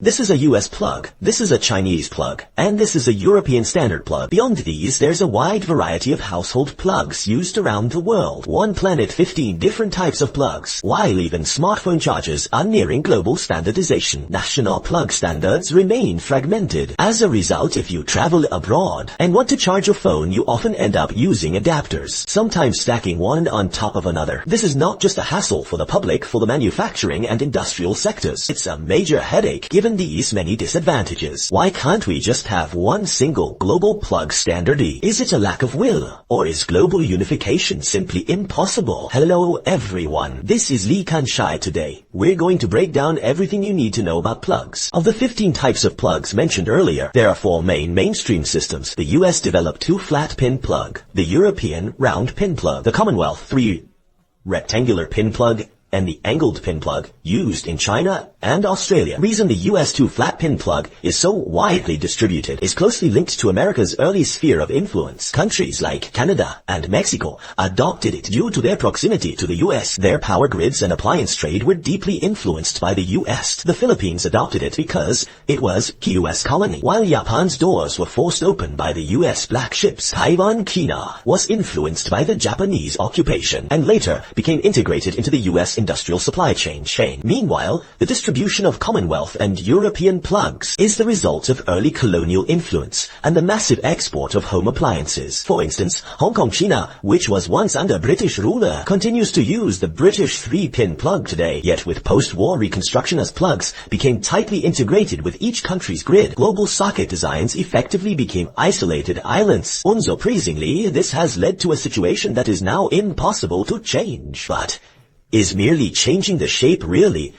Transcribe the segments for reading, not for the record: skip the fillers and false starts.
This is a US plug, this is a Chinese plug, and this is a European standard plug. Beyond these, there's a wide variety of household plugs used around the world. One planet, 15 different types of plugs. While even smartphone chargers are nearing global standardization, national plug standards remain fragmented. As a result, if you travel abroad and want to charge your phone, you often end up using adapters, sometimes stacking one on top of another. This is not just a hassle for the public, for the manufacturing and industrial sectors. It's a major headache given these many disadvantages. Why can't we just have one single global plug standard? Is it a lack of will, or is global unification simply impossible? Hello everyone, this is Kanchai. Today, we're going to break down everything you need to know about plugs. Of the 15 types of plugs mentioned earlier, there are 4 main mainstream systems. The US developed 2 flat pin plug, the European round pin plug, the Commonwealth 3 rectangular pin plug, and the angled pin plug used in China and Australia. Reason the US 2 flat pin plug is so widely distributed is closely linked to America's early sphere of influence. Countries like Canada and Mexico adopted it due to their proximity to the US. Their power grids and appliance trade were deeply influenced by the US. The Philippines adopted it because it was a US colony. While Japan's doors were forced open by the US black ships, Taiwan Kina was influenced by the Japanese occupation and later became integrated into the US industrial supply chain. Meanwhile, the distribution of Commonwealth and European plugs is the result of early colonial influence and the massive export of home appliances. For instance, Hong Kong, China, which was once under British ruler, continues to use the British 3-pin plug today. Yet with post-war reconstruction as plugs became tightly integrated with each country's grid, global socket designs effectively became isolated islands. Unsurprisingly, this has led to a situation that is now impossible to change. But is merely changing the shape really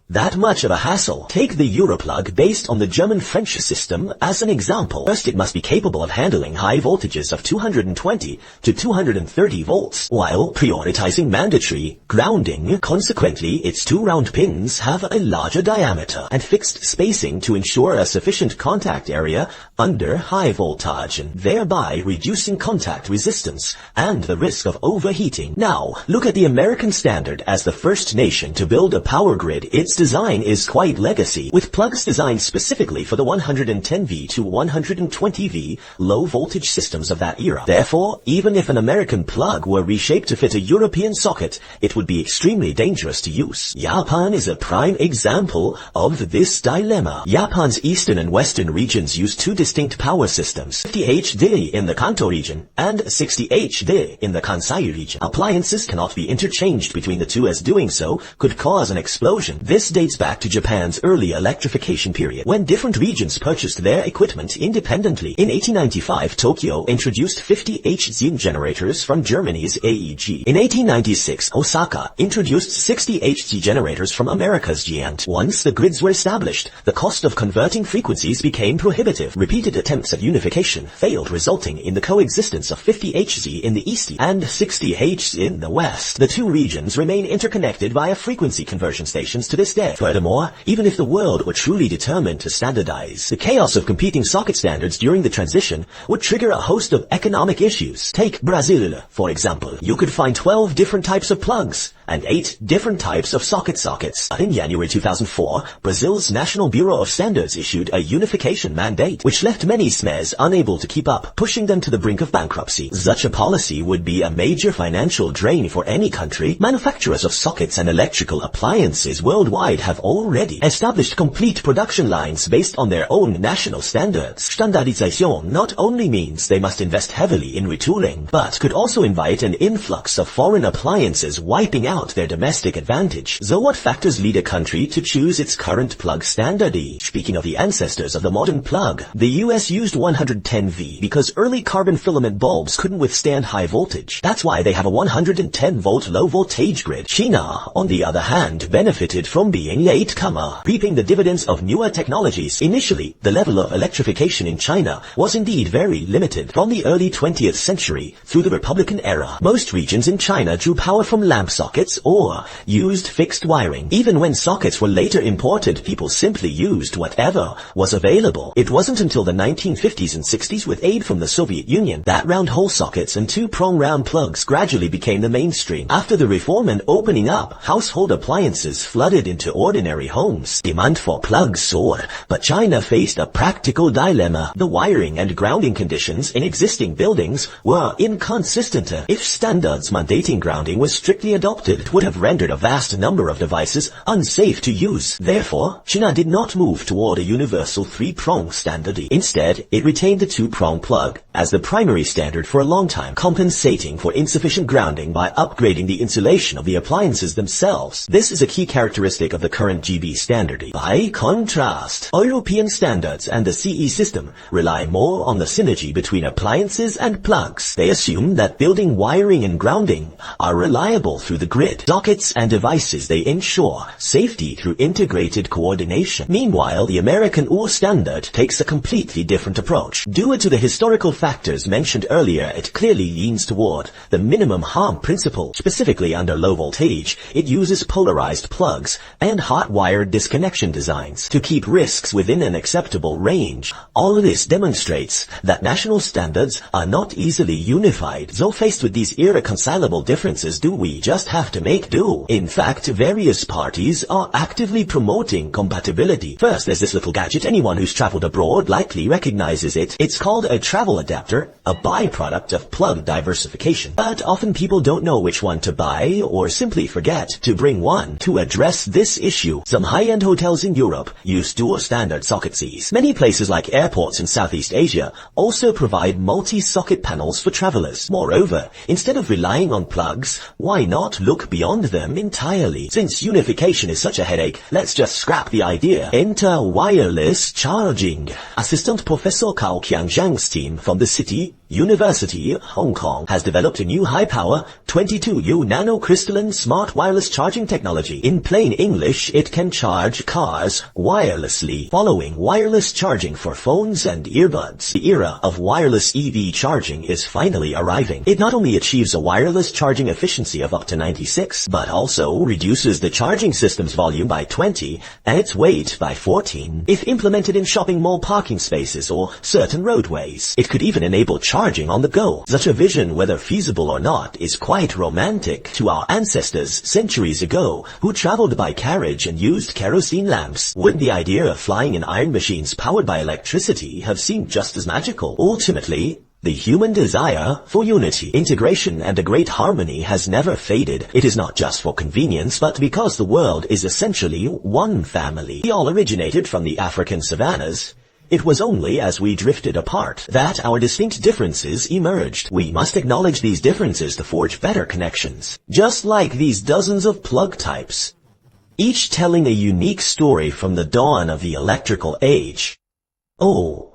that much of a hassle? Take the Europlug based on the German-French system as an example. First, it must be capable of handling high voltages of 220 to 230 volts while prioritizing mandatory grounding. Consequently, its 2 round pins have a larger diameter and fixed spacing to ensure a sufficient contact area under high voltage, and thereby reducing contact resistance and the risk of overheating. Now, look at the American standard. As the first nation to build a power grid, its design is quite legacy, with plugs designed specifically for the 110V to 120V low voltage systems of that era. Therefore, even if an American plug were reshaped to fit a European socket, it would be extremely dangerous to use. Japan is a prime example of this dilemma. Japan's eastern and western regions use 2 distinct power systems, 50HD in the Kanto region and 60HD in the Kansai region. Appliances cannot be interchanged between the two, as doing so could cause an explosion. This dates back to Japan's early electrification period, when different regions purchased their equipment independently. In 1895, Tokyo introduced 50Hz generators from Germany's AEG. In 1896, Osaka introduced 60Hz generators from America's GM. Once the grids were established, the cost of converting frequencies became prohibitive. Repeated attempts at unification failed, resulting in the coexistence of 50Hz in the east and 60Hz in the west. The 2 regions remain interconnected via frequency conversion stations to this day. Furthermore, even if the world were truly determined to standardize, the chaos of competing socket standards during the transition would trigger a host of economic issues. Take Brazil, for example. You could find 12 different types of plugs and 8 different types of sockets. In January 2004, Brazil's National Bureau of Standards issued a unification mandate, which left many SMEs unable to keep up, pushing them to the brink of bankruptcy. Such a policy would be a major financial drain for any country. Manufacturers of sockets and electrical appliances worldwide have already established complete production lines based on their own national standards. Standardization not only means they must invest heavily in retooling, but could also invite an influx of foreign appliances, wiping out their domestic advantage. So what factors lead a country to choose its current plug standard? Speaking of the ancestors of the modern plug, the US used 110V because early carbon filament bulbs couldn't withstand high voltage. That's why they have a 110 volt low voltage grid. China, on the other hand, benefited from being latecomer, reaping the dividends of newer technologies. Initially, the level of electrification in China was indeed very limited. From the early 20th century through the Republican era, most regions in China drew power from lamp sockets sockets or used fixed wiring. Even when sockets were later imported, people simply used whatever was available. It wasn't until the 1950s and 60s, with aid from the Soviet Union, that round hole sockets and two-prong round plugs gradually became the mainstream. After the reform and opening up, household appliances flooded into ordinary homes. Demand for plugs soared, but China faced a practical dilemma. The wiring and grounding conditions in existing buildings were inconsistent. If standards mandating grounding was strictly adopted, it would have rendered a vast number of devices unsafe to use. Therefore, China did not move toward a universal three-prong standard. Instead, it retained the two-prong plug as the primary standard for a long time, compensating for insufficient grounding by upgrading the insulation of the appliances themselves. This is a key characteristic of the current GB standard. By contrast, European standards and the CE system rely more on the synergy between appliances and plugs. They assume that building wiring and grounding are reliable through the grid. Sockets and devices, they ensure safety through integrated coordination. Meanwhile, the American UR standard takes a completely different approach. Due to the historical factors mentioned earlier, it clearly leans toward the minimum harm principle. Specifically under low voltage, it uses polarized plugs and hot-wired disconnection designs to keep risks within an acceptable range. All of this demonstrates that national standards are not easily unified. So faced with these irreconcilable differences, do we just have to make do? In fact, various parties are actively promoting compatibility. First, there's this little gadget. Anyone who's traveled abroad likely recognizes it. It's called a travel adapter, a byproduct of plug diversification. But often people don't know which one to buy or simply forget to bring one. To address this issue, some high-end hotels in Europe use dual standard socket Cs. Many places like airports in Southeast Asia also provide multi-socket panels for travelers. Moreover, instead of relying on plugs, why not look beyond them entirely? Since unification is such a headache, let's just scrap the idea. Enter wireless charging. Assistant Professor Cao Qiangzhang's team from the University, Hong Kong, has developed a new high-power 22U nanocrystalline smart wireless charging technology. In plain English, it can charge cars wirelessly, following wireless charging for phones and earbuds. The era of wireless EV charging is finally arriving. It not only achieves a wireless charging efficiency of up to 96, but also reduces the charging system's volume by 20 and its weight by 14. If implemented in shopping mall parking spaces or certain roadways, it could even enable charging on the go. Such a vision, whether feasible or not, is quite romantic to our ancestors centuries ago who traveled by carriage and used kerosene lamps. Wouldn't the idea of flying in iron machines powered by electricity have seemed just as magical? Ultimately, the human desire for unity, integration, and a great harmony has never faded. It is not just for convenience, but because the world is essentially one family. We all originated from the African savannas. It was only as we drifted apart that our distinct differences emerged. We must acknowledge these differences to forge better connections. Just like these dozens of plug types, each telling a unique story from the dawn of the electrical age. Oh,